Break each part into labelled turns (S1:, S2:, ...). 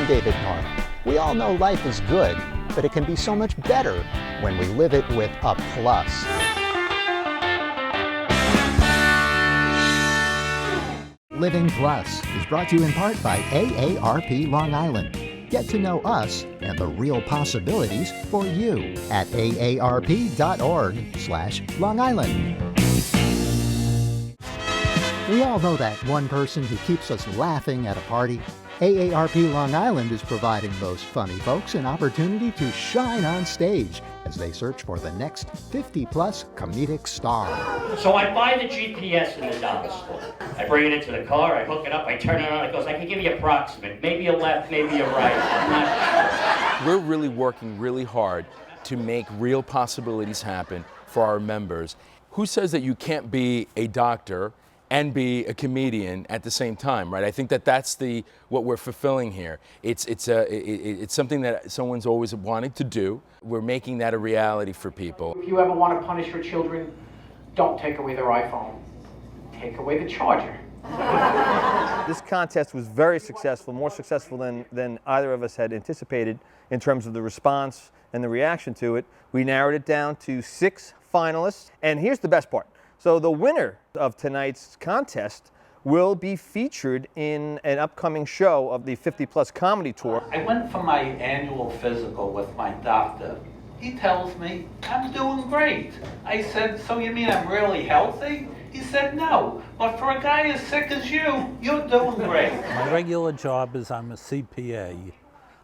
S1: David North. We all know life is good, but it can be so much better when we live it with a plus. Living Plus is brought to you in part by AARP Long Island. Get to know us and the real possibilities for you at aarp.org/Long Island. We all know that one person who keeps us laughing at a party. AARP Long Island is providing those funny folks an opportunity to shine on stage as they search for the next 50-plus comedic star.
S2: So I buy the GPS in the dollar store. I bring it into the car, I hook it up, I turn it on, it goes, I can give you approximate, maybe a left, maybe a right, I'm not sure.
S3: We're really working really hard to make real possibilities happen for our members. Who says that you can't be a doctor and be a comedian at the same time, right? I think that that's what we're fulfilling here. It's something that someone's always wanted to do. We're making that a reality for people.
S4: If you ever want to punish your children, don't take away their iPhone. Take away the charger.
S5: This contest was very successful, more successful than either of us had anticipated in terms of the response and the reaction to it. We narrowed it down to 6 finalists, and here's the best part. So the winner of tonight's contest will be featured in an upcoming show of the 50-plus comedy tour.
S6: I went for my annual physical with my doctor. He tells me I'm doing great. I said, so you mean I'm really healthy? He said, no, but for a guy as sick as you, you're doing great.
S7: My regular job is I'm a CPA.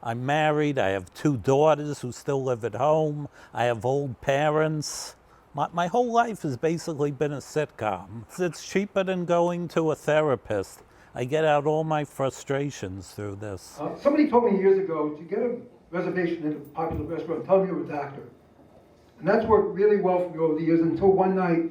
S7: I'm married, I have 2 daughters who still live at home, I have old parents. My whole life has basically been a sitcom. It's cheaper than going to a therapist. I get out all my frustrations through this.
S8: Somebody told me years ago to get a reservation at a popular restaurant, tell me you're a doctor. And that's worked really well for me over the years until one night,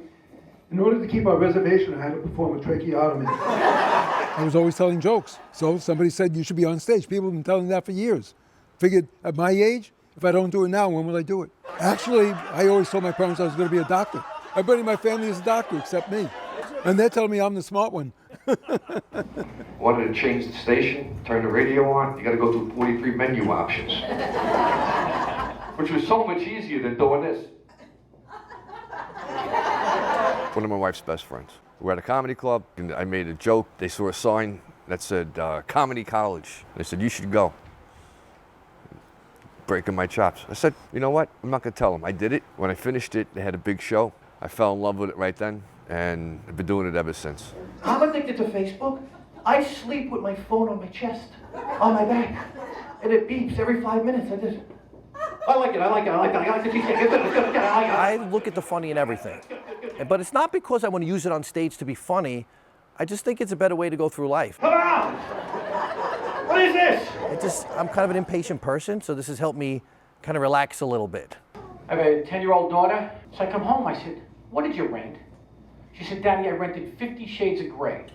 S8: in order to keep our reservation, I had to perform a tracheotomy.
S9: I was always telling jokes. So somebody said you should be on stage. People have been telling that for years. Figured at my age, if I don't do it now, when will I do it? Actually, I always told my parents I was going to be a doctor. Everybody in my family is a doctor except me. And they're telling me I'm the smart one.
S10: Wanted to change the station, turn the radio on, you got to go through 43 menu options. Which was so much easier than doing this. One of my wife's best friends. We were at a comedy club, and I made a joke. They saw a sign that said, Comedy College. They said, you should go. Breaking my chops. I said, you know what? I'm not going to tell them. I did it. When I finished it, they had a big show. I fell in love with it right then, and I've been doing it ever since.
S4: I'm addicted to Facebook. I sleep with my phone on my chest, on my back, and it beeps every 5 minutes. I like it.
S11: I look at the funny in everything. But it's not because I want to use it on stage to be funny. I just think it's a better way to go through life.
S4: Come on! What is this?
S11: I'm kind of an impatient person, so this has helped me kind of relax a little bit.
S4: I have a 10-year-old daughter. So I come home, I said, what did you rent? She said, Daddy, I rented 50 Shades of Grey.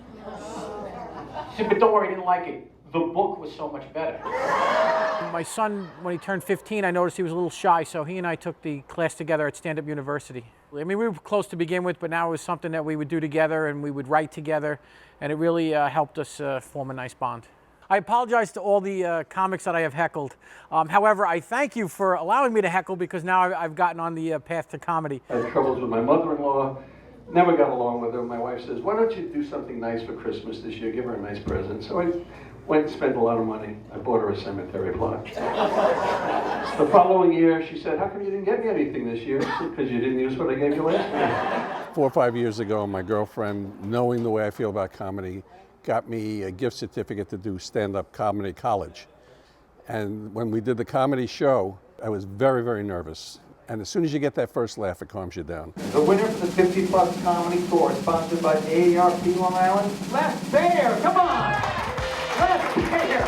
S4: She said, but don't worry, I didn't like it. The book was so much better. My son, when he turned 15, I noticed he was a little shy, so he and I took the class together at Stand Up University. I mean, we were close to begin with, but now it was something that we would do together and we would write together, and it really helped us form a nice bond. I apologize to all the comics that I have heckled. However, I thank you for allowing me to heckle because now I've gotten on the path to comedy.
S10: I had troubles with my mother-in-law. Never got along with her. My wife says, why don't you do something nice for Christmas this year? Give her a nice present. So I went and spent a lot of money. I bought her a cemetery plot. The following year, she said, how come you didn't get me anything this year? I said, because you didn't use what I gave you last year.
S9: 4 or 5 years ago, my girlfriend, knowing the way I feel about comedy, got me a gift certificate to do stand-up comedy college. And when we did the comedy show, I was very, very nervous. And as soon as you get that first laugh, it calms you down.
S4: The winner for the 50-plus comedy tour, sponsored by AARP Long Island, Les Bear, come on! Les Bear!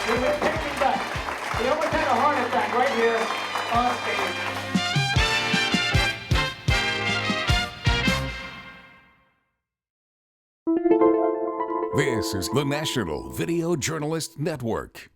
S4: We've been taking back. He almost had a heart attack right here on
S12: stage. This is the National Video Journalist Network.